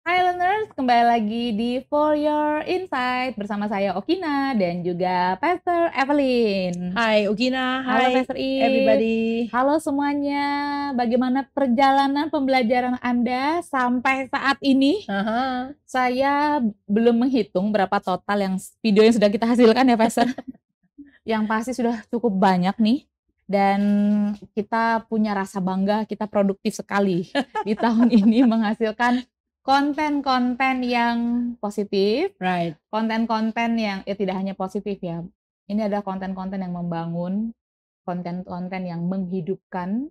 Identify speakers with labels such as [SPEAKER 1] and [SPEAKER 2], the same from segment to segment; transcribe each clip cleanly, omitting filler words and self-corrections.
[SPEAKER 1] Hai learners, kembali lagi di For Your Insight bersama saya Okina dan juga Pastor Evelyn.
[SPEAKER 2] Hai Okina,
[SPEAKER 1] Halo
[SPEAKER 2] hai
[SPEAKER 1] Pastor Eve.
[SPEAKER 2] everybody.
[SPEAKER 1] Halo semuanya, bagaimana perjalanan pembelajaran Anda sampai saat ini? Saya belum menghitung berapa total yang video yang sudah kita hasilkan ya Pastor. Yang pasti sudah cukup banyak nih. Dan kita punya rasa bangga, kita produktif sekali di tahun ini menghasilkan konten-konten yang positif,
[SPEAKER 2] Right.
[SPEAKER 1] konten-konten yang tidak hanya positif ya. Ini adalah konten-konten yang membangun, konten-konten yang menghidupkan,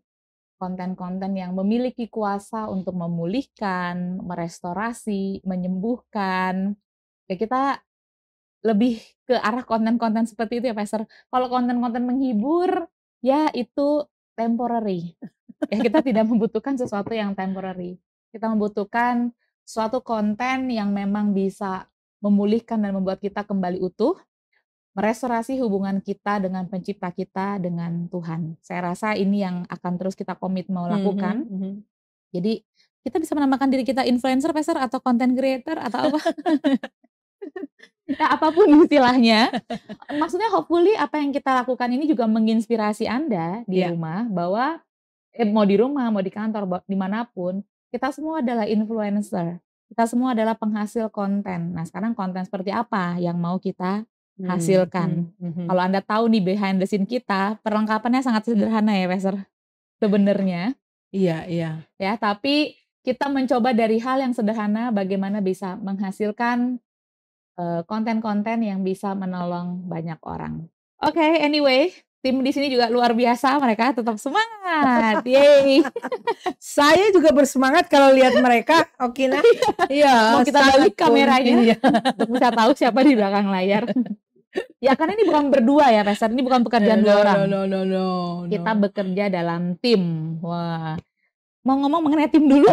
[SPEAKER 1] konten-konten yang memiliki kuasa untuk memulihkan, merestorasi, menyembuhkan. Ya kita lebih ke arah konten-konten seperti itu ya Pastor. Kalau konten-konten menghibur, ya itu temporary. Ya kita tidak membutuhkan sesuatu yang temporary. Kita membutuhkan suatu konten yang memang bisa memulihkan dan membuat kita kembali utuh, merestorasi hubungan kita dengan pencipta kita, dengan Tuhan. Saya rasa ini yang akan terus kita komit mau lakukan. Jadi kita bisa menamakan diri kita influencer, Pastor, atau content creator, atau apa? Ya, apapun istilahnya. Maksudnya hopefully apa yang kita lakukan ini juga menginspirasi Anda di rumah, bahwa mau di rumah, mau di kantor, dimanapun, kita semua adalah influencer. Kita semua adalah penghasil konten. Nah, sekarang konten seperti apa yang mau kita hasilkan? Kalau Anda tahu nih behind the scene kita, perlengkapannya sangat sederhana ya, Pastor. Sebenarnya.
[SPEAKER 2] Iya.
[SPEAKER 1] Ya, tapi kita mencoba dari hal yang sederhana bagaimana bisa menghasilkan konten-konten yang bisa menolong banyak orang. Oke, anyway, tim di sini juga luar biasa, mereka tetap semangat. Yeay.
[SPEAKER 2] Saya juga bersemangat kalau lihat mereka, Okina. Iya,
[SPEAKER 1] mau kita balik kameranya untuk bisa tahu siapa di belakang layar. Ya karena ini bukan berdua ya Pastor, ini bukan pekerjaan dua orang.
[SPEAKER 2] No.
[SPEAKER 1] Kita bekerja dalam tim. Wah. Mau ngomong mengenai tim dulu?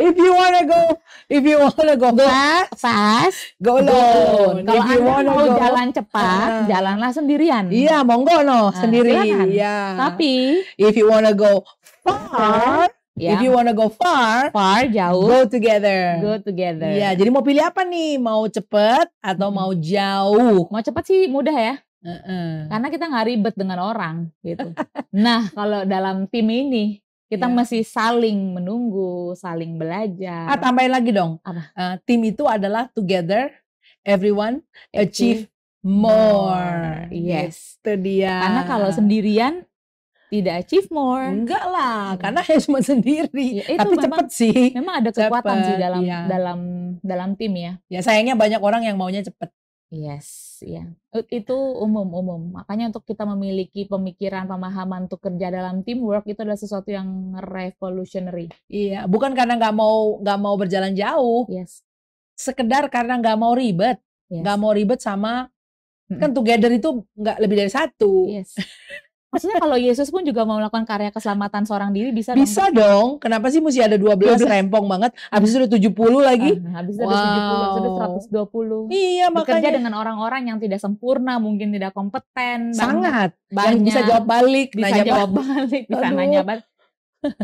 [SPEAKER 2] If you wanna go
[SPEAKER 1] fast,
[SPEAKER 2] go alone.
[SPEAKER 1] Kalau Anda mau jalan cepat, jalanlah sendirian.
[SPEAKER 2] Iya, monggo sendiri. Iya.
[SPEAKER 1] Tapi
[SPEAKER 2] if you wanna go far,
[SPEAKER 1] jauh,
[SPEAKER 2] go together.
[SPEAKER 1] Iya,
[SPEAKER 2] jadi mau pilih apa nih? Mau cepat atau mau jauh?
[SPEAKER 1] Mau cepat sih mudah ya. Karena kita nggak ribet dengan orang gitu. Nah, kalau dalam tim ini kita masih saling menunggu, saling belajar.
[SPEAKER 2] Tambahin lagi dong.
[SPEAKER 1] Apa?
[SPEAKER 2] Tim itu adalah together, everyone achieve more.
[SPEAKER 1] Yes.
[SPEAKER 2] Itu dia.
[SPEAKER 1] Karena kalau sendirian tidak achieve more.
[SPEAKER 2] Enggak lah, karena cuma sendiri.
[SPEAKER 1] Ya,
[SPEAKER 2] tapi cepet sih.
[SPEAKER 1] Memang ada kekuatan sih dalam tim ya.
[SPEAKER 2] Ya sayangnya banyak orang yang maunya cepet.
[SPEAKER 1] Yes, ya. Itu umum. Makanya untuk kita memiliki pemikiran, pemahaman untuk kerja dalam teamwork itu adalah sesuatu yang revolutionary.
[SPEAKER 2] Iya, bukan karena nggak mau berjalan jauh.
[SPEAKER 1] Yes.
[SPEAKER 2] Sekedar karena nggak mau ribet. Nggak mau ribet sama kan together itu nggak lebih dari satu.
[SPEAKER 1] Yes. Maksudnya kalau Yesus pun juga mau melakukan karya keselamatan seorang diri bisa
[SPEAKER 2] dong. Kenapa sih mesti ada 12 rempong banget? Habis itu udah 70 lagi.
[SPEAKER 1] Habis itu ada 70, habis itu 120.
[SPEAKER 2] Iya,
[SPEAKER 1] bekerja dengan orang-orang yang tidak sempurna, mungkin tidak kompeten.
[SPEAKER 2] Sangat. Yang bisa jawab balik,
[SPEAKER 1] bisa nanya balik.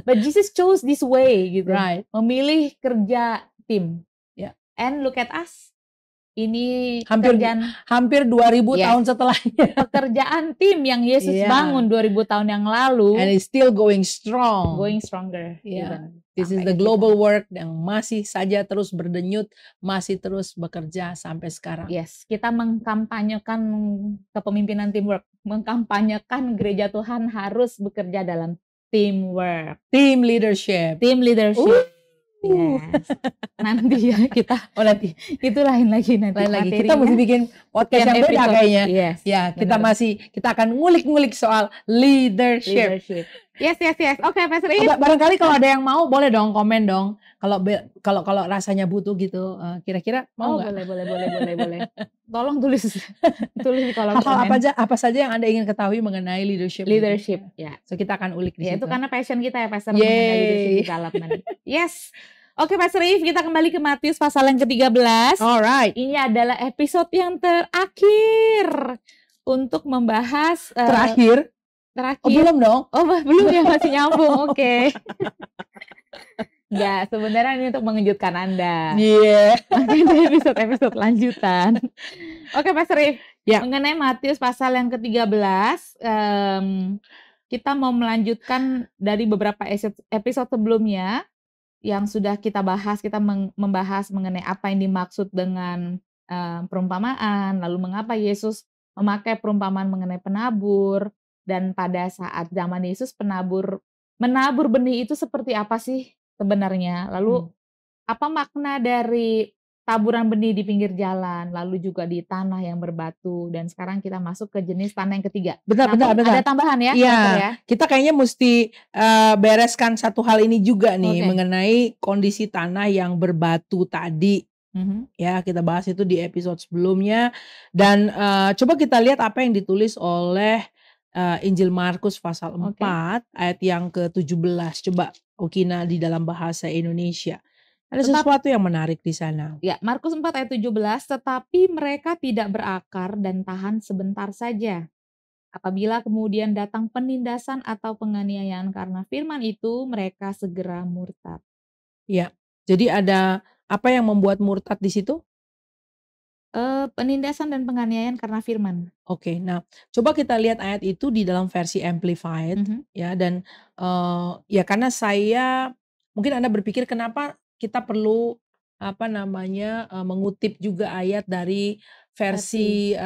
[SPEAKER 1] But Jesus chose this way gitu.
[SPEAKER 2] Right.
[SPEAKER 1] Memilih kerja tim.
[SPEAKER 2] Yeah.
[SPEAKER 1] And look at us. Ini
[SPEAKER 2] hampir 2000 tahun setelahnya.
[SPEAKER 1] Pekerjaan tim yang Yesus bangun 2000 tahun yang lalu.
[SPEAKER 2] And it's still going strong.
[SPEAKER 1] Going stronger.
[SPEAKER 2] Yeah. This is the global work yang masih saja terus berdenyut, masih terus bekerja sampai sekarang.
[SPEAKER 1] Yes, kita mengkampanyekan kepemimpinan teamwork. Mengkampanyekan gereja Tuhan harus bekerja dalam teamwork.
[SPEAKER 2] Team leadership.
[SPEAKER 1] Yes. Nanti ya kita
[SPEAKER 2] nanti
[SPEAKER 1] itu lain lagi
[SPEAKER 2] kita mesti bikin podcast yang beda kayaknya.
[SPEAKER 1] Yes,
[SPEAKER 2] ya kita akan ngulik soal leadership.
[SPEAKER 1] Yes. Oke, Pastor Eve.
[SPEAKER 2] Barangkali kalau ada yang mau boleh dong komen dong. Kalau rasanya butuh gitu, kira-kira mau nggak?
[SPEAKER 1] Boleh. Tolong tulis di kolom
[SPEAKER 2] komen. Apa saja yang Anda ingin ketahui mengenai leadership.
[SPEAKER 1] Ya.
[SPEAKER 2] So kita akan ulik di situ.
[SPEAKER 1] Itu karena passion kita ya, Pastor, mengenai leadership development. Yes. Oke, Pastor Eve, kita kembali ke Matius pasal yang ke-13.
[SPEAKER 2] Alright.
[SPEAKER 1] Ini adalah episode yang terakhir untuk membahas terakhir.
[SPEAKER 2] Oh belum dong?
[SPEAKER 1] Oh belum ya, masih nyambung. Oke. Enggak, sebenarnya ini untuk mengejutkan Anda.
[SPEAKER 2] Iya.
[SPEAKER 1] Nanti di episode lanjutan. Oke, Pastor Rif.
[SPEAKER 2] Ya.
[SPEAKER 1] Mengenai Matius pasal yang ke-13, kita mau melanjutkan dari beberapa episode sebelumnya yang sudah kita bahas. Kita membahas mengenai apa yang dimaksud dengan perumpamaan, lalu mengapa Yesus memakai perumpamaan mengenai penabur, dan pada saat zaman Yesus menabur benih itu seperti apa sih sebenarnya? Lalu apa makna dari taburan benih di pinggir jalan, lalu juga di tanah yang berbatu, dan sekarang kita masuk ke jenis tanah yang ketiga.
[SPEAKER 2] Bentar.
[SPEAKER 1] Ada tambahan ya?
[SPEAKER 2] Iya,
[SPEAKER 1] ya?
[SPEAKER 2] kita kayaknya mesti bereskan satu hal ini juga nih, mengenai kondisi tanah yang berbatu tadi. Ya, kita bahas itu di episode sebelumnya. Dan coba kita lihat apa yang ditulis oleh Injil Markus pasal 4 ayat yang ke-17. Coba Okina di dalam bahasa Indonesia. Ada sesuatu yang menarik di sana.
[SPEAKER 1] Ya, Markus 4 ayat 17, tetapi mereka tidak berakar dan tahan sebentar saja. Apabila kemudian datang penindasan atau penganiayaan karena firman itu, mereka segera murtad.
[SPEAKER 2] Ya, jadi ada apa yang membuat murtad di situ?
[SPEAKER 1] Penindasan dan penganiayaan karena firman.
[SPEAKER 2] Oke, nah coba kita lihat ayat itu di dalam versi Amplified ya, dan ya karena saya mungkin Anda berpikir kenapa kita perlu mengutip juga ayat dari versi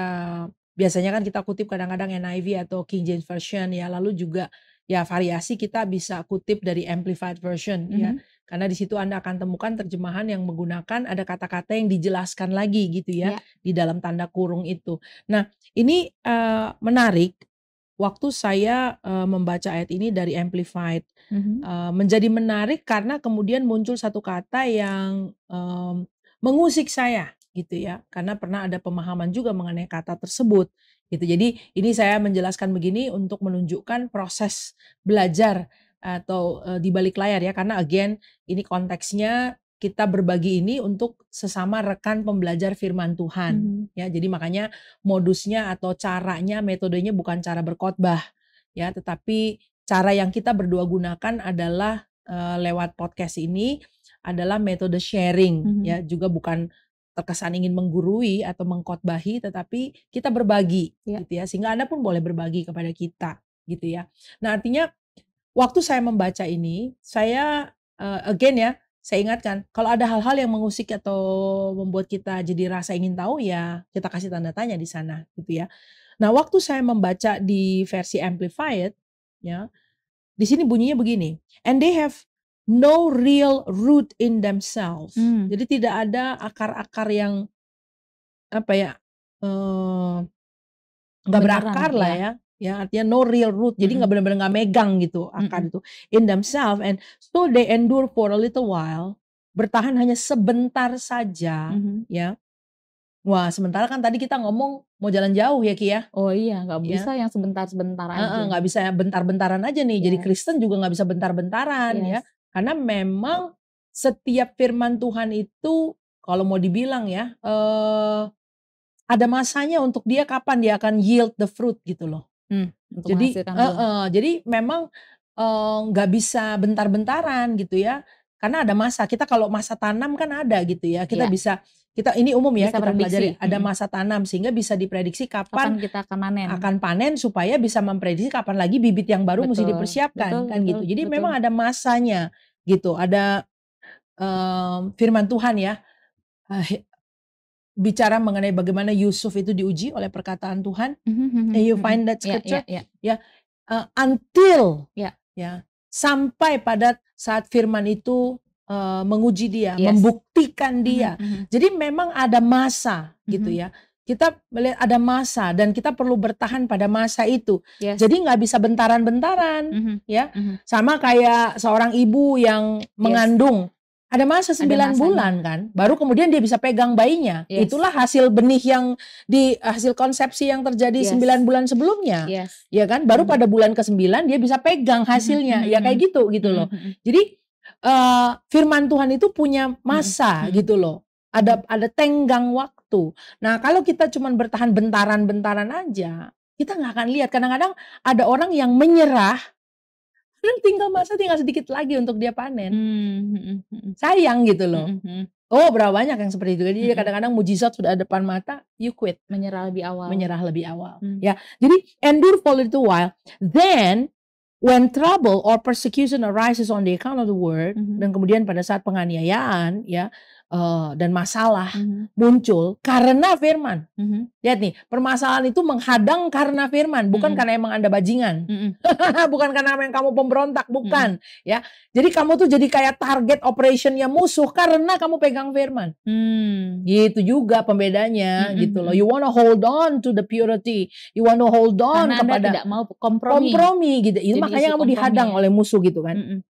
[SPEAKER 2] biasanya kan kita kutip kadang-kadang NIV atau King James Version ya, lalu juga ya variasi kita bisa kutip dari Amplified Version ya. Karena di situ Anda akan temukan terjemahan yang menggunakan ada kata-kata yang dijelaskan lagi gitu ya, di dalam tanda kurung itu. Nah, ini menarik. Waktu saya membaca ayat ini dari Amplified, menjadi menarik karena kemudian muncul satu kata yang mengusik saya gitu ya, karena pernah ada pemahaman juga mengenai kata tersebut gitu. Jadi ini saya menjelaskan begini untuk menunjukkan proses belajar atau di balik layar ya, karena again ini konteksnya kita berbagi ini untuk sesama rekan pembelajar firman Tuhan ya. Jadi makanya modusnya atau caranya, metodenya bukan cara berkhotbah ya, tetapi cara yang kita berdua gunakan adalah lewat podcast ini adalah metode sharing ya, juga bukan terkesan ingin menggurui atau mengkhotbahi, tetapi kita berbagi gitu ya, sehingga Anda pun boleh berbagi kepada kita gitu ya. Nah, artinya waktu saya membaca ini, saya again ya, saya ingatkan kalau ada hal-hal yang mengusik atau membuat kita jadi rasa ingin tahu, ya kita kasih tanda tanya di sana gitu ya. Nah, waktu saya membaca di versi Amplified ya, di sini bunyinya begini, and they have no real root in themselves. Jadi tidak ada akar-akar yang apa ya, nggak berakar lah ya. Ya, artinya no real root. Jadi nggak benar-benar nggak megang gitu akar itu in themselves, and so they endure for a little while. Bertahan hanya sebentar saja ya. Wah, sementara kan tadi kita ngomong mau jalan jauh ya Ki ya.
[SPEAKER 1] Oh iya, nggak bisa yang sebentar-sebentar aja.
[SPEAKER 2] Nggak bisa bentar-bentaran aja nih. Jadi Kristen juga nggak bisa bentar-bentaran ya. Karena memang setiap firman Tuhan itu kalau mau dibilang ya, ada masanya untuk dia kapan dia akan yield the fruit gitu loh. Jadi memang nggak bisa bentar-bentaran gitu ya. Karena ada masa. Kita kalau masa tanam kan ada gitu ya. Kita bisa, kita ini umum ya, kita pelajari ada masa tanam sehingga bisa diprediksi kapan
[SPEAKER 1] kita
[SPEAKER 2] akan panen supaya bisa memprediksi kapan lagi bibit yang baru mesti dipersiapkan kan gitu. Jadi memang ada masanya gitu. Ada firman Tuhan ya, bicara mengenai bagaimana Yusuf itu diuji oleh perkataan Tuhan. And you find that scripture until ya sampai pada saat firman itu menguji dia, membuktikan dia. Jadi memang ada masa gitu ya. Kita melihat ada masa dan kita perlu bertahan pada masa itu. Jadi nggak bisa bentaran-bentaran ya. Sama kayak seorang ibu yang mengandung. Ada masa 9 bulan kan, baru kemudian dia bisa pegang bayinya. Itulah hasil benih yang hasil konsepsi yang terjadi 9 bulan sebelumnya. Ya kan, baru pada bulan ke-9 dia bisa pegang hasilnya. Ya kayak gitu loh. Jadi firman Tuhan itu punya masa gitu loh. Ada tenggang waktu. Nah, kalau kita cuma bertahan bentaran-bentaran aja, kita nggak akan lihat. Kadang-kadang ada orang yang menyerah, dan tinggal sedikit lagi untuk dia panen. Sayang gitu loh. Oh, berapa banyak yang seperti itu. Jadi kadang-kadang mujizat sudah ada depan mata, you quit.
[SPEAKER 1] Menyerah lebih awal.
[SPEAKER 2] Ya, jadi endure for a little while. Then when trouble or persecution arises on the account of the word, dan kemudian pada saat penganiayaan ya dan masalah muncul karena firman. Lihat nih, permasalahan itu menghadang karena firman, bukan karena emang Anda bajingan. Bukan karena emang kamu pemberontak, bukan. Ya, jadi kamu tuh jadi kayak target operationnya musuh karena kamu pegang firman. Gitu juga pembedanya gitu loh. You wanna hold on to the purity, you wanna hold on
[SPEAKER 1] Karena
[SPEAKER 2] kepada
[SPEAKER 1] Anda tidak mau kompromi
[SPEAKER 2] gitu. Itu
[SPEAKER 1] Jadi
[SPEAKER 2] makanya
[SPEAKER 1] isu
[SPEAKER 2] kamu
[SPEAKER 1] kompromi
[SPEAKER 2] dihadang
[SPEAKER 1] ya.
[SPEAKER 2] oleh musuh gitu kan.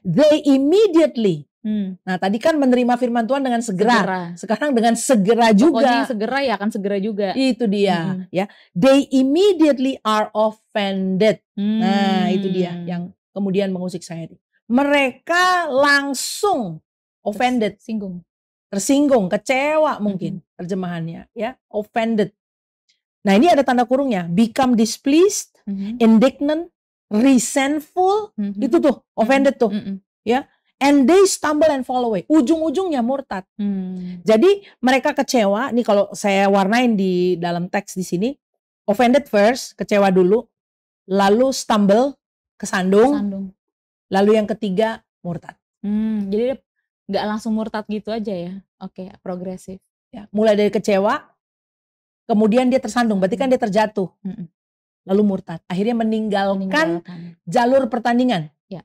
[SPEAKER 2] They immediately. Nah, tadi kan menerima firman Tuhan dengan segera. Sekarang dengan segera juga.
[SPEAKER 1] Pokoknya segera ya akan segera juga.
[SPEAKER 2] Itu dia, ya. They immediately are offended. Nah, itu dia yang kemudian mengusik saya. Mereka langsung offended, tersinggung, kecewa mungkin terjemahannya, ya. Offended. Nah, ini ada tanda kurungnya. Become displeased, indignant, resentful. Itu tuh, offended tuh. Ya. And they stumble and fall away. Ujung-ujungnya murtad. Jadi mereka kecewa. Nih kalau saya warnain di dalam teks di sini, offended first, kecewa dulu, lalu stumble, kesandung, lalu yang ketiga murtad.
[SPEAKER 1] Jadi nggak langsung murtad gitu aja ya? Oke, progresif.
[SPEAKER 2] Ya, mulai dari kecewa, kemudian dia tersandung, berarti kan dia terjatuh, lalu murtad. Akhirnya meninggalkan jalur pertandingan.
[SPEAKER 1] Ya.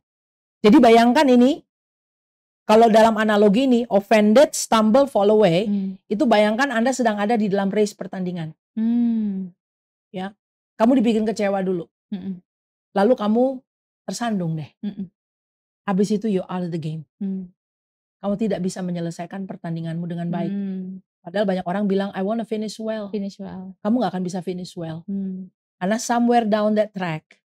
[SPEAKER 2] Jadi bayangkan ini. Kalau dalam analogi ini, offended, stumble, fall away, itu bayangkan Anda sedang ada di dalam race pertandingan. Ya, kamu dibikin kecewa dulu. Lalu kamu tersandung deh. Habis itu you out of the game. Kamu tidak bisa menyelesaikan pertandinganmu dengan baik. Padahal banyak orang bilang, I want to finish well. Kamu gak akan bisa finish well. Karena somewhere down that track.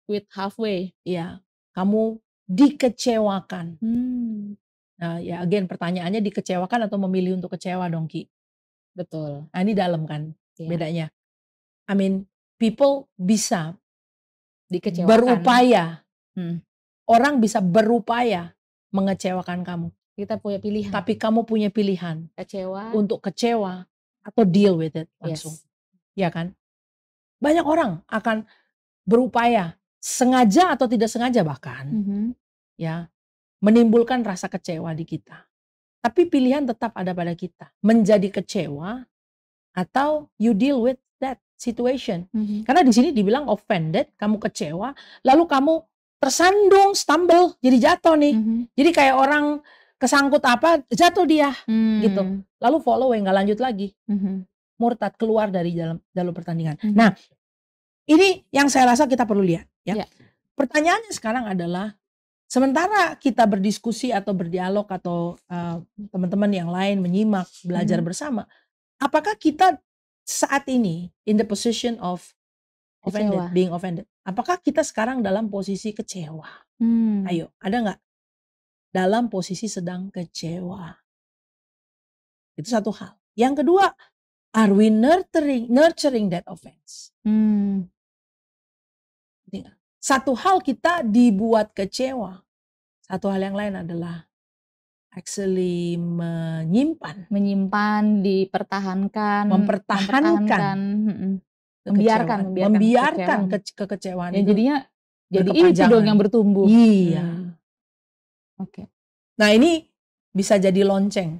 [SPEAKER 1] With halfway.
[SPEAKER 2] Ya, kamu dikecewakan. Nah, ya again pertanyaannya dikecewakan atau memilih untuk kecewa dong, Ki?
[SPEAKER 1] Betul.
[SPEAKER 2] Nah, ini dalam kan bedanya. I mean, people bisa
[SPEAKER 1] dikecewakan.
[SPEAKER 2] Berupaya. Orang bisa berupaya mengecewakan kamu.
[SPEAKER 1] Kita punya pilihan.
[SPEAKER 2] Tapi kamu punya pilihan.
[SPEAKER 1] Kecewa.
[SPEAKER 2] Untuk kecewa atau deal with it langsung. Ya kan? Banyak orang akan berupaya sengaja atau tidak sengaja bahkan. Ya. Menimbulkan rasa kecewa di kita. Tapi pilihan tetap ada pada kita. Menjadi kecewa atau you deal with that situation. Karena di sini dibilang offended, kamu kecewa, lalu kamu tersandung, stumble, jadi jatuh nih. Jadi kayak orang kesangkut apa, jatuh dia gitu. Lalu follow nggak lanjut lagi. Murtad, keluar dari jalur pertandingan. Nah, ini yang saya rasa kita perlu lihat ya. Pertanyaannya sekarang adalah sementara kita berdiskusi atau berdialog atau teman-teman yang lain menyimak, belajar bersama, apakah kita saat ini in the position of offended, being offended? Apakah kita sekarang dalam posisi kecewa? Ayo, ada nggak dalam posisi sedang kecewa? Itu satu hal. Yang kedua, are we nurturing that offense? Satu hal kita dibuat kecewa. Satu hal yang lain adalah actually menyimpan,
[SPEAKER 1] dipertahankan,
[SPEAKER 2] mempertahankan, membiarkan kekecewaan
[SPEAKER 1] ya,
[SPEAKER 2] itu.
[SPEAKER 1] Jadinya jadi itu dong yang bertumbuh.
[SPEAKER 2] Iya. Oke. Nah, ini bisa jadi lonceng,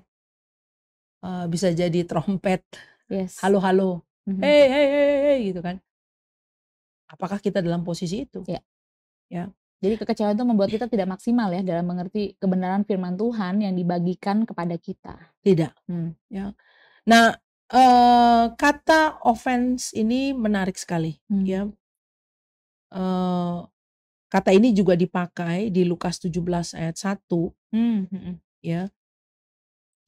[SPEAKER 2] bisa jadi trompet, halo, hey, gitu kan. Apakah kita dalam posisi itu? Ya.
[SPEAKER 1] Jadi kekecewaan itu membuat kita tidak maksimal ya dalam mengerti kebenaran firman Tuhan yang dibagikan kepada kita.
[SPEAKER 2] Tidak. Ya. Nah, kata offense ini menarik sekali. Ya. Kata ini juga dipakai di Lukas 17 ayat 1. Ya.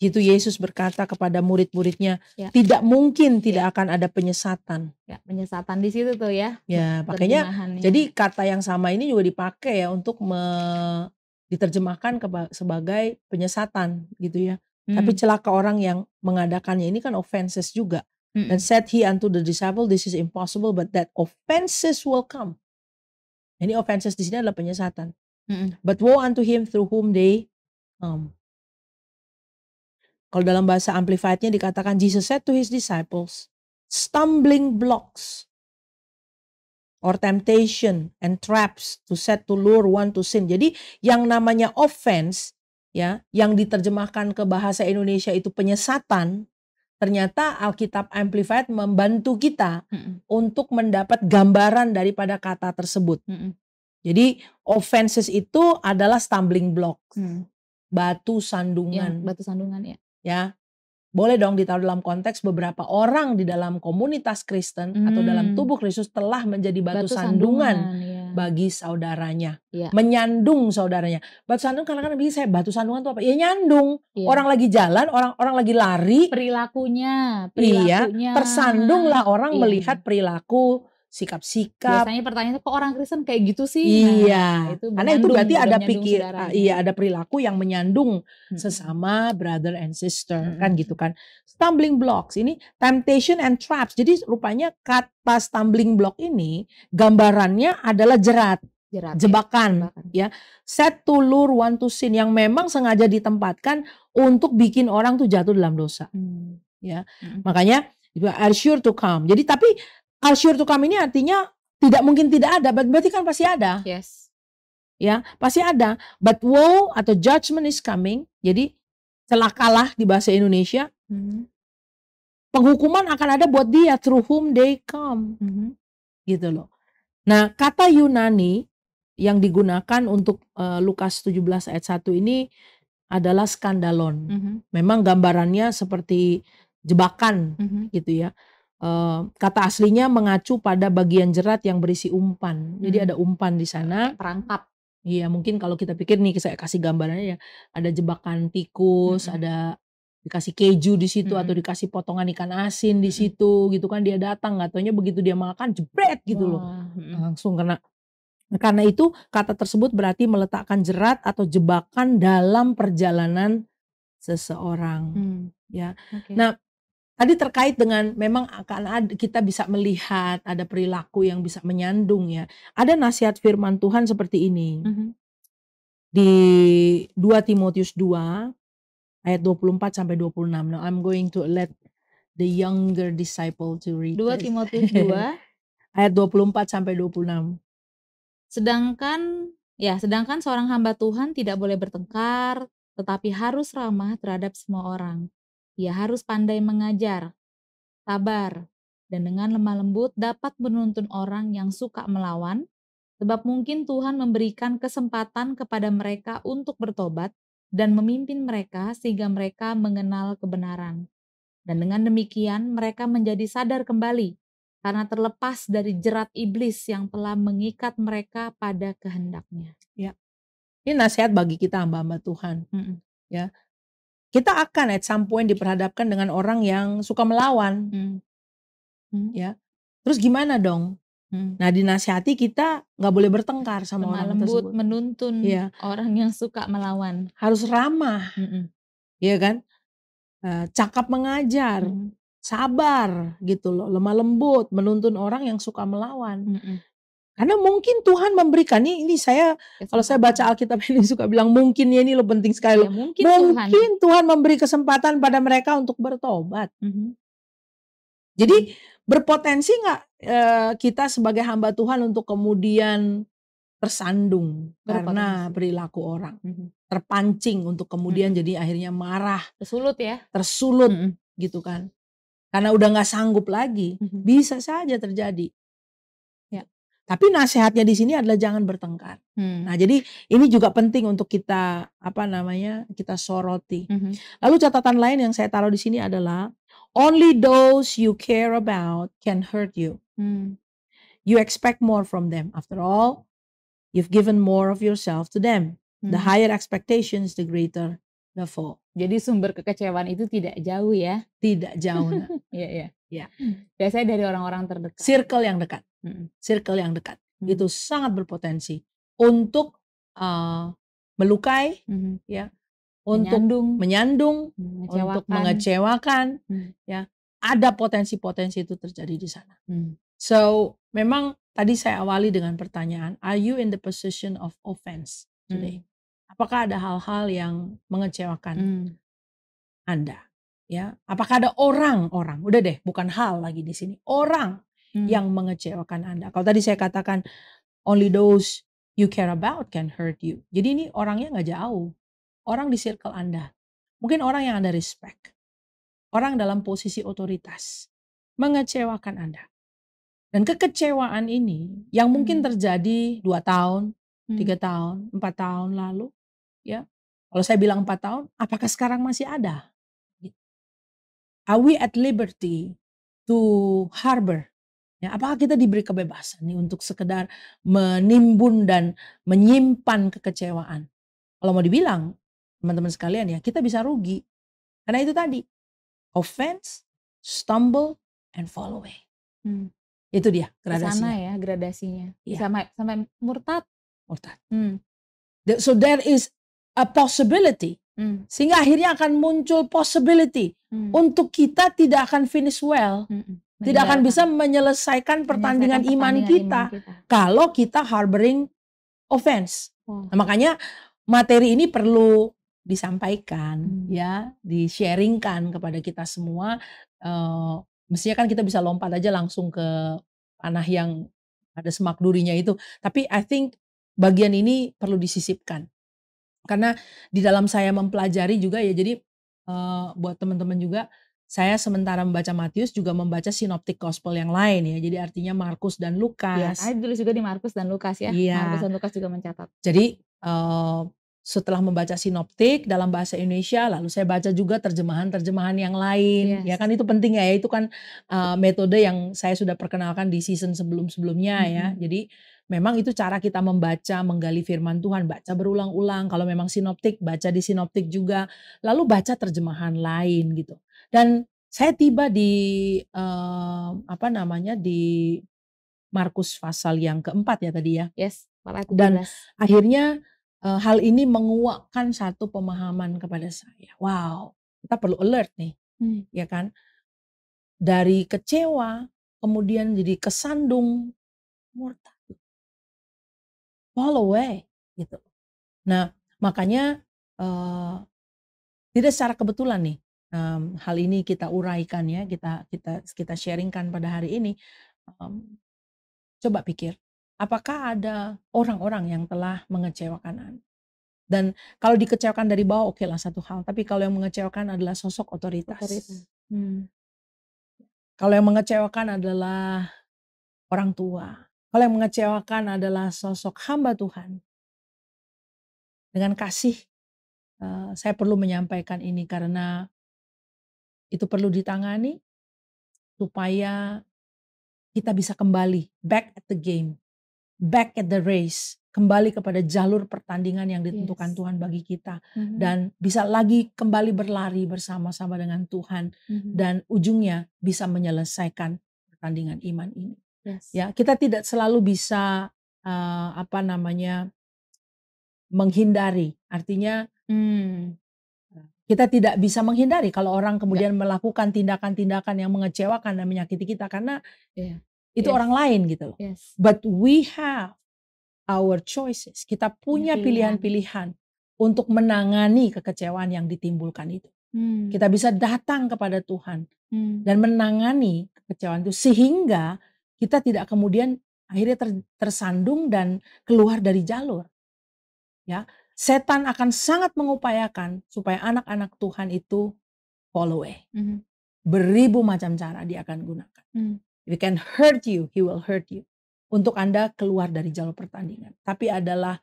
[SPEAKER 2] Gitu Yesus berkata kepada murid-muridnya, tidak mungkin tidak akan ada penyesatan.
[SPEAKER 1] Ya, penyesatan di situ tuh ya.
[SPEAKER 2] Ya, makanya jadi kata yang sama ini juga dipakai ya untuk diterjemahkan sebagai penyesatan gitu ya. Tapi celaka orang yang mengadakannya, ini kan offenses juga. Then said he unto the disciple, this is impossible, but that offenses will come. Ini offenses di sini adalah penyesatan. But woe unto him through whom they Kalau dalam bahasa Amplified-nya dikatakan, Jesus said to his disciples, stumbling blocks or temptation and traps to set to lure one to sin. Jadi yang namanya offense, ya, yang diterjemahkan ke bahasa Indonesia itu penyesatan, ternyata Alkitab Amplified membantu kita untuk mendapat gambaran daripada kata tersebut. Jadi offenses itu adalah stumbling blocks, batu sandungan.
[SPEAKER 1] Ya, batu sandungan ya.
[SPEAKER 2] Ya, boleh dong ditaruh dalam konteks beberapa orang di dalam komunitas Kristen atau dalam tubuh Kristus telah menjadi batu sandungan
[SPEAKER 1] ya.
[SPEAKER 2] bagi saudaranya,
[SPEAKER 1] Ya.
[SPEAKER 2] menyandung saudaranya. Batu sandungan kadang-kadang bisa saya batu sandungan itu apa? Ya nyandung.
[SPEAKER 1] Ya.
[SPEAKER 2] Orang lagi jalan, orang lagi lari,
[SPEAKER 1] perilakunya.
[SPEAKER 2] Iya, tersandunglah orang melihat perilaku, sikap-sikap.
[SPEAKER 1] Biasanya pertanyaannya kok orang Kristen kayak gitu sih?
[SPEAKER 2] Iya,
[SPEAKER 1] itu
[SPEAKER 2] karena itu berarti ada
[SPEAKER 1] ada
[SPEAKER 2] perilaku yang menyandung sesama brother and sister, kan gitu kan. Stumbling blocks ini temptation and traps. Jadi rupanya kata stumbling block ini gambarannya adalah jebakan, ya. Set to lure one to sin, yang memang sengaja ditempatkan untuk bikin orang tuh jatuh dalam dosa. Ya. Makanya are sure to come. Jadi tapi are sure to come ini artinya tidak mungkin tidak ada, berarti kan pasti ada.
[SPEAKER 1] Yes.
[SPEAKER 2] Ya, pasti ada. But woe atau judgment is coming. Jadi celakalah di bahasa Indonesia. Penghukuman akan ada buat dia through whom they come. Gitu loh. Nah, kata Yunani yang digunakan untuk Lukas 17 ayat 1 ini adalah skandalon. Memang gambarannya seperti jebakan gitu ya. Kata aslinya mengacu pada bagian jerat yang berisi umpan. Jadi ada umpan di sana.
[SPEAKER 1] Perangkap.
[SPEAKER 2] Iya, mungkin kalau kita pikir nih, saya kasih gambarannya ya, ada jebakan tikus, ada dikasih keju di situ atau dikasih potongan ikan asin di situ gitu kan, dia datang, nggak taunya begitu dia makan jebret gitu loh. Langsung kena. Karena itu kata tersebut berarti meletakkan jerat atau jebakan dalam perjalanan seseorang. Ya.
[SPEAKER 1] Okay.
[SPEAKER 2] Nah, tadi terkait dengan memang akan kita bisa melihat ada perilaku yang bisa menyandung ya. Ada nasihat firman Tuhan seperti ini. Di 2 Timotius 2 ayat 24 sampai 26. Now I'm going to let the younger disciple to read
[SPEAKER 1] 2 Timotius 2
[SPEAKER 2] ayat 24 sampai 26.
[SPEAKER 1] Sedangkan seorang hamba Tuhan tidak boleh bertengkar, tetapi harus ramah terhadap semua orang. Ia harus pandai mengajar, sabar, dan dengan lemah lembut dapat menuntun orang yang suka melawan, sebab mungkin Tuhan memberikan kesempatan kepada mereka untuk bertobat dan memimpin mereka sehingga mereka mengenal kebenaran. Dan dengan demikian mereka menjadi sadar kembali karena terlepas dari jerat iblis yang telah mengikat mereka pada kehendaknya.
[SPEAKER 2] Ya. Ini nasihat bagi kita hamba-hamba Tuhan. Ya. Kita akan at some point diperhadapkan dengan orang yang suka melawan. Ya. Terus gimana dong? Nah, dinasihati kita nggak boleh bertengkar sama orang tersebut.
[SPEAKER 1] Menuntun orang yang suka melawan.
[SPEAKER 2] Harus ramah. Iya kan? Cakap mengajar, sabar gitu loh, lemah lembut, menuntun orang yang suka melawan. Karena mungkin Tuhan memberikan, ini saya kalau saya baca Alkitab ini suka bilang mungkin ya, ini lo penting sekali loh. Mungkin Tuhan memberi kesempatan pada mereka untuk bertobat. Jadi berpotensi nggak kita sebagai hamba Tuhan untuk kemudian tersandung karena perilaku orang, terpancing untuk kemudian jadi akhirnya marah, tersulut gitu kan? Karena udah nggak sanggup lagi, bisa saja terjadi. Tapi nasihatnya di sini adalah jangan bertengkar. Nah, jadi ini juga penting untuk kita kita soroti. Lalu catatan lain yang saya taruh di sini adalah only those you care about can hurt you. You expect more from them. After all, you've given more of yourself to them. The higher expectations, the greater the fall.
[SPEAKER 1] Jadi sumber kekecewaan itu tidak jauh ya?
[SPEAKER 2] Tidak jauh.
[SPEAKER 1] Iya. Biasanya dari orang-orang terdekat.
[SPEAKER 2] Circle yang dekat. Circle yang dekat. Itu sangat berpotensi untuk melukai, ya, untuk menyandung, untuk mengecewakan, ya, ada potensi-potensi itu terjadi di sana. So, memang tadi saya awali dengan pertanyaan, are you in the position of offense today? Apakah ada hal-hal yang mengecewakan Anda? Ya, apakah ada orang-orang, udah deh, bukan hal lagi di sini, orang yang mengecewakan Anda. Kalau tadi saya katakan only those you care about can hurt you. Jadi ini orangnya nggak jauh, orang di circle Anda, mungkin orang yang Anda respect, orang dalam posisi otoritas, mengecewakan Anda. Dan kekecewaan ini yang mungkin terjadi 2 tahun, 3 tahun, 4 tahun lalu, ya. Kalau saya bilang 4 tahun, apakah sekarang masih ada? Are we at liberty to harbor? Ya, apakah kita diberi kebebasan nih untuk sekedar menimbun dan menyimpan kekecewaan? Kalau mau dibilang, teman-teman sekalian ya, kita bisa rugi. Karena itu tadi, offense, stumble, and fall away. Itu dia
[SPEAKER 1] Ke sana
[SPEAKER 2] gradasinya.
[SPEAKER 1] ya gradasinya.
[SPEAKER 2] Iya.
[SPEAKER 1] Sampai murtad.
[SPEAKER 2] Murtad. So there is a possibility. Sehingga akhirnya akan muncul possibility untuk kita tidak akan finish well. Tidak akan bisa menyelesaikan pertandingan iman kita kalau kita harboring offense. Nah, makanya materi ini perlu disampaikan, ya, di-sharingkan kepada kita semua. Mestinya kan kita bisa lompat aja langsung ke panah yang ada semak durinya itu. Tapi I think bagian ini perlu disisipkan. Karena di dalam saya mempelajari juga ya, jadi buat teman-teman juga, saya sementara membaca Matius juga membaca Synoptic Gospel yang lain ya. Jadi artinya Markus dan
[SPEAKER 1] Iya,
[SPEAKER 2] Lukas.
[SPEAKER 1] saya ditulis juga di Markus dan Lukas ya.
[SPEAKER 2] Iya.
[SPEAKER 1] Markus dan Lukas juga mencatat.
[SPEAKER 2] Jadi setelah membaca sinoptik dalam bahasa Indonesia, lalu saya baca juga terjemahan-terjemahan yang lain. Ya kan itu penting ya, itu kan metode yang saya sudah perkenalkan di season sebelum-sebelumnya ya. Jadi memang itu cara kita membaca, menggali firman Tuhan, baca berulang-ulang. Kalau memang sinoptik, baca di sinoptik juga, lalu baca terjemahan lain gitu. Dan saya tiba di di Markus pasal yang keempat ya tadi ya.
[SPEAKER 1] Yes,
[SPEAKER 2] Dan akhirnya hal ini menguakkan satu pemahaman kepada saya. Wow, kita perlu alert nih, ya kan? Dari kecewa, kemudian jadi kesandung, murtad, fall away, gitu. Nah, makanya tidak secara kebetulan nih, hal ini kita uraikan ya, kita sharingkan pada hari ini. Coba pikir, apakah ada orang-orang yang telah mengecewakan Anda? Dan kalau dikecewakan dari bawah oke lah satu hal, tapi kalau yang mengecewakan adalah sosok otoritas. Kalau yang mengecewakan adalah orang tua, kalau yang mengecewakan adalah sosok hamba Tuhan. Dengan kasih, saya perlu menyampaikan ini karena itu perlu ditangani supaya kita bisa kembali back at the game, back at the race, kembali kepada jalur pertandingan yang ditentukan Tuhan bagi kita. Dan bisa lagi kembali berlari bersama-sama dengan Tuhan. Dan ujungnya bisa menyelesaikan pertandingan iman ini. Ya, kita tidak selalu bisa menghindari. Artinya kita tidak bisa menghindari kalau orang kemudian melakukan tindakan-tindakan yang mengecewakan dan menyakiti kita. Karena itu orang lain gitu loh. But we have our choices, kita punya pilihan-pilihan untuk menangani kekecewaan yang ditimbulkan itu. Kita bisa datang kepada Tuhan dan menangani kekecewaan itu sehingga kita tidak kemudian akhirnya tersandung dan keluar dari jalur. Ya, setan akan sangat mengupayakan supaya anak-anak Tuhan itu fall away. Beribu macam cara dia akan gunakan. If he can hurt you, he will hurt you. Untuk Anda keluar dari jalur pertandingan. Tapi adalah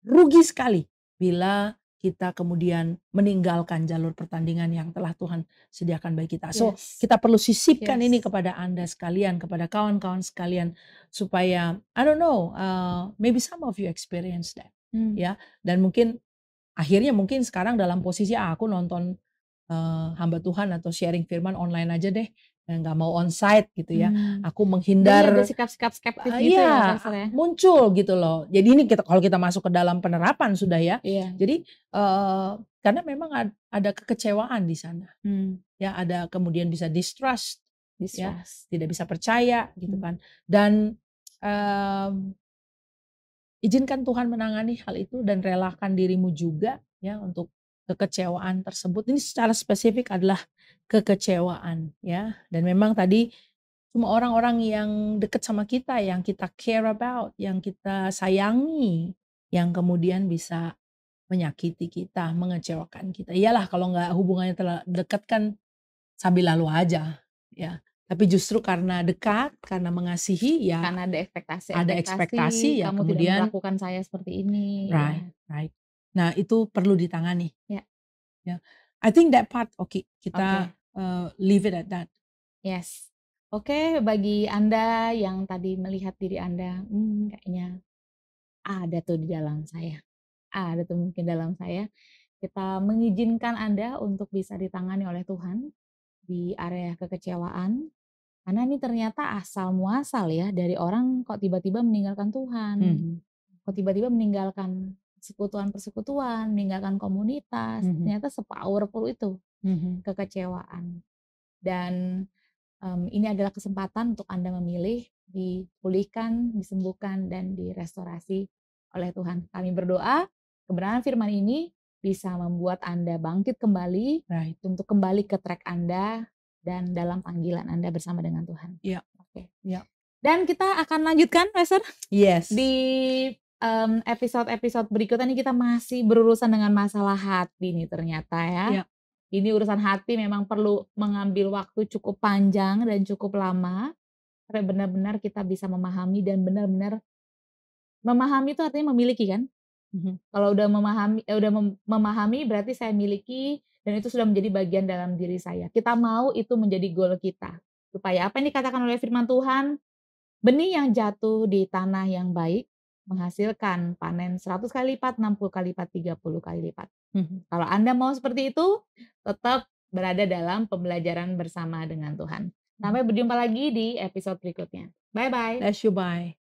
[SPEAKER 2] rugi sekali bila kita kemudian meninggalkan jalur pertandingan yang telah Tuhan sediakan bagi kita. So kita perlu sisipkan ini kepada Anda sekalian, kepada kawan-kawan sekalian. Supaya, I don't know, maybe some of you experience that. Ya, dan mungkin akhirnya mungkin sekarang dalam posisi aku nonton hamba Tuhan atau sharing firman online aja deh. Nggak mau onsite gitu ya. Aku menghindar.
[SPEAKER 1] Jadi ada sikap-sikap skeptis gitu ya, Pastor ya.
[SPEAKER 2] Muncul gitu loh. Jadi ini kalau kita masuk ke dalam penerapan sudah ya. Jadi karena memang ada kekecewaan di sana. Ya, ada kemudian bisa distrust, ya,
[SPEAKER 1] Distrust.
[SPEAKER 2] tidak bisa percaya gitu kan. Dan izinkan Tuhan menangani hal itu dan relakan dirimu juga ya untuk kekecewaan tersebut. Ini secara spesifik adalah kekecewaan ya. Dan memang tadi cuma orang-orang yang dekat sama kita, yang kita care about, yang kita sayangi, yang kemudian bisa menyakiti kita, mengecewakan kita. Iyalah kalau nggak hubungannya terlalu dekat kan sambil lalu aja ya. Tapi justru karena dekat, karena mengasihi ya
[SPEAKER 1] Karena ada
[SPEAKER 2] ada
[SPEAKER 1] ekspektasi-ekspektasi,
[SPEAKER 2] ekspektasi ya
[SPEAKER 1] kamu tidak
[SPEAKER 2] kemudian
[SPEAKER 1] memperlakukan saya seperti ini, ya.
[SPEAKER 2] right, right. Nah itu perlu ditangani
[SPEAKER 1] Ya,
[SPEAKER 2] ya. I think that part oke, kita,
[SPEAKER 1] oke.
[SPEAKER 2] leave it at that.
[SPEAKER 1] Yes. Oke, bagi Anda yang tadi melihat diri Anda, kayaknya ada tuh di dalam saya, ada tuh mungkin dalam saya. Kita mengizinkan Anda untuk bisa ditangani oleh Tuhan di area kekecewaan, karena ini ternyata asal muasal ya dari orang kok tiba-tiba meninggalkan Tuhan,
[SPEAKER 2] Mhm,
[SPEAKER 1] kok tiba-tiba meninggalkan persekutuan-persekutuan, meninggalkan komunitas,
[SPEAKER 2] mhm,
[SPEAKER 1] ternyata se-powerful itu
[SPEAKER 2] mhm.
[SPEAKER 1] kekecewaan. Dan ini adalah kesempatan untuk Anda memilih, dipulihkan, disembuhkan, dan direstorasi oleh Tuhan. Kami berdoa, kebenaran firman ini bisa membuat Anda bangkit kembali,
[SPEAKER 2] Right,
[SPEAKER 1] untuk kembali ke track Anda, dan dalam panggilan Anda bersama dengan Tuhan.
[SPEAKER 2] iya,
[SPEAKER 1] Oke.
[SPEAKER 2] iya.
[SPEAKER 1] Dan kita akan lanjutkan, Pastor,
[SPEAKER 2] Yes.
[SPEAKER 1] di episode-episode berikutnya nih kita masih berurusan dengan masalah hati nih ternyata ya.
[SPEAKER 2] Iya.
[SPEAKER 1] Ini urusan hati memang perlu mengambil waktu cukup panjang dan cukup lama, sampai benar-benar kita bisa memahami dan benar-benar memahami itu artinya memiliki kan?
[SPEAKER 2] Mhm,
[SPEAKER 1] Kalau udah memahami berarti saya miliki dan itu sudah menjadi bagian dalam diri saya. Kita mau itu menjadi goal kita. Supaya apa yang dikatakan oleh firman Tuhan, benih yang jatuh di tanah yang baik menghasilkan panen 100 kali lipat, 60 kali lipat, 30 kali lipat.
[SPEAKER 2] mhm.
[SPEAKER 1] Kalau Anda mau seperti itu, tetap berada dalam pembelajaran bersama dengan Tuhan. Sampai berjumpa lagi di episode berikutnya. Bye-bye.
[SPEAKER 2] Bless you, bye.